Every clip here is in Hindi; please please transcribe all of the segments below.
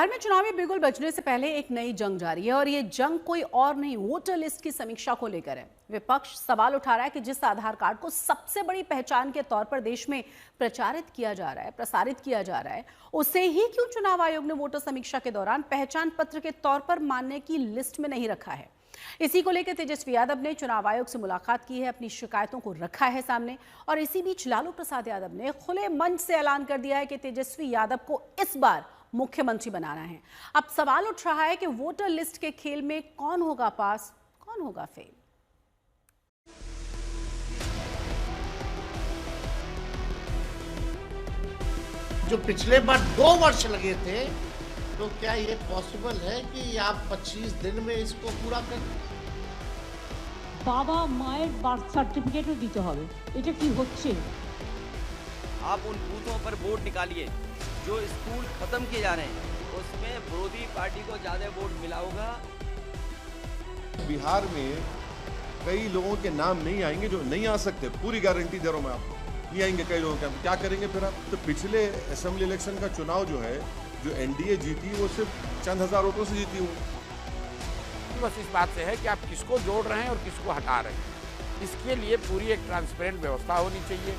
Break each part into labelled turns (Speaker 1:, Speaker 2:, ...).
Speaker 1: बिहार में चुनावी बिगुल बजने से पहले एक नई जंग जारी है और ये जंग कोई और नहीं, वोटर लिस्ट की समीक्षा को लेकर है। विपक्ष सवाल उठा रहा है कि जिस आधार कार्ड को सबसे बड़ी पहचान के तौर पर देश में प्रसारित किया जा रहा है, उसे ही क्यों चुनाव आयोग ने वोटर समीक्षा के दौरान पहचान पत्र के तौर पर मानने की लिस्ट में नहीं रखा है। इसी को लेकर तेजस्वी यादव ने चुनाव आयोग से मुलाकात की है, अपनी शिकायतों को रखा है सामने। और इसी बीच लालू प्रसाद यादव ने खुले मंच से ऐलान कर दिया है कि तेजस्वी यादव को इस बार मुख्यमंत्री बनाना है। अब सवाल उठ रहा है कि वोटर लिस्ट के खेल में कौन होगा पास, कौन होगा फेल।
Speaker 2: जो पिछले बार 2 वर्ष लगे थे, तो क्या ये पॉसिबल है कि आप 25 दिन में इसको पूरा कर?
Speaker 3: বাবা মায়ের বার্থ সার্টিফিকেটও দিতে হবে, এটা কি হচ্ছে?
Speaker 4: आप उन बूथों पर वोट निकालिए जो स्कूल खत्म किए जा रहे हैं, उसमें विरोधी पार्टी को ज्यादा वोट मिला होगा।
Speaker 5: बिहार में कई लोगों के नाम नहीं आएंगे जो नहीं आ सकते, पूरी गारंटी दे रहा हूं मैं आपको, नहीं आएंगे कई लोगों के। क्या करेंगे फिर आप? तो पिछले असेंबली इलेक्शन का चुनाव जो है, जो एनडीए जीती वो सिर्फ चंद हजार वोटों से जीती हुई।
Speaker 6: बस इस बात से है कि आप किसको जोड़ रहे हैं और किसको हटा रहे हैं। इसके लिए पूरी एक ट्रांसपेरेंट व्यवस्था होनी चाहिए।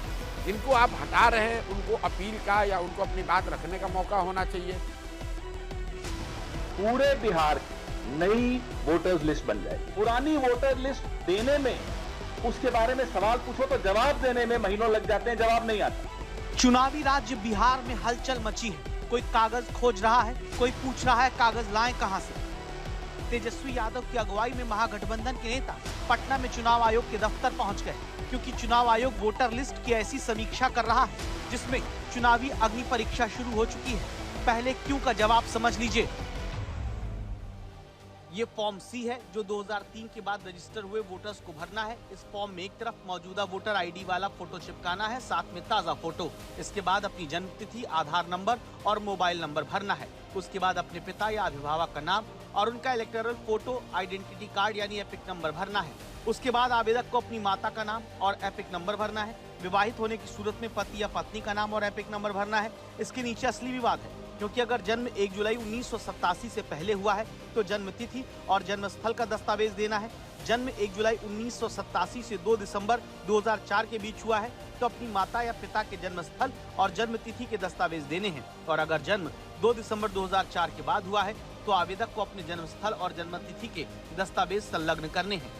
Speaker 6: जिनको आप हटा रहे हैं उनको अपील का या उनको अपनी बात रखने का मौका होना चाहिए।
Speaker 7: पूरे बिहार की नई वोटर्स लिस्ट बन जाए। पुरानी वोटर लिस्ट देने में, उसके बारे में सवाल पूछो तो जवाब देने में महीनों लग जाते हैं, जवाब नहीं आता।
Speaker 8: चुनावी राज्य बिहार में हलचल मची है। कोई कागज खोज रहा है, कोई पूछ रहा है कागज लाएं कहां से। तेजस्वी यादव की अगुवाई में महागठबंधन के नेता पटना में चुनाव आयोग के दफ्तर पहुंच गए, क्योंकि चुनाव आयोग वोटर लिस्ट की ऐसी समीक्षा कर रहा है जिसमें चुनावी अग्नि परीक्षा शुरू हो चुकी है। पहले क्यों का जवाब समझ लीजिए। ये फॉर्म सी है जो 2003 के बाद रजिस्टर हुए वोटर्स को भरना है। इस फॉर्म में एक तरफ मौजूदा वोटर आईडी वाला फोटो चिपकाना है, साथ में ताज़ा फोटो। इसके बाद अपनी जन्म तिथि, आधार नंबर और मोबाइल नंबर भरना है। उसके बाद अपने पिता या अभिभावक का नाम और उनका इलेक्टोरल फोटो, आइडेंटिटी कार्ड यानी एपिक नंबर भरना है। उसके बाद आवेदक को अपनी माता का नाम और एपिक नंबर भरना है। विवाहित होने की सूरत में पति या पत्नी का नाम और एपिक नंबर भरना है। इसके नीचे असली विवाद है, क्योंकि अगर जन्म 1 जुलाई 1987 से पहले हुआ है तो जन्म तिथि और जन्म स्थल का दस्तावेज देना है। जन्म 1 जुलाई 1987 से 2 दिसंबर 2004 के बीच हुआ है तो अपनी माता या पिता के जन्म स्थल और जन्म तिथि के दस्तावेज देने हैं। और अगर जन्म 2 दिसंबर 2004 के बाद हुआ है तो आवेदक को अपने जन्म स्थल और जन्म तिथि के दस्तावेज संलग्न करने हैं।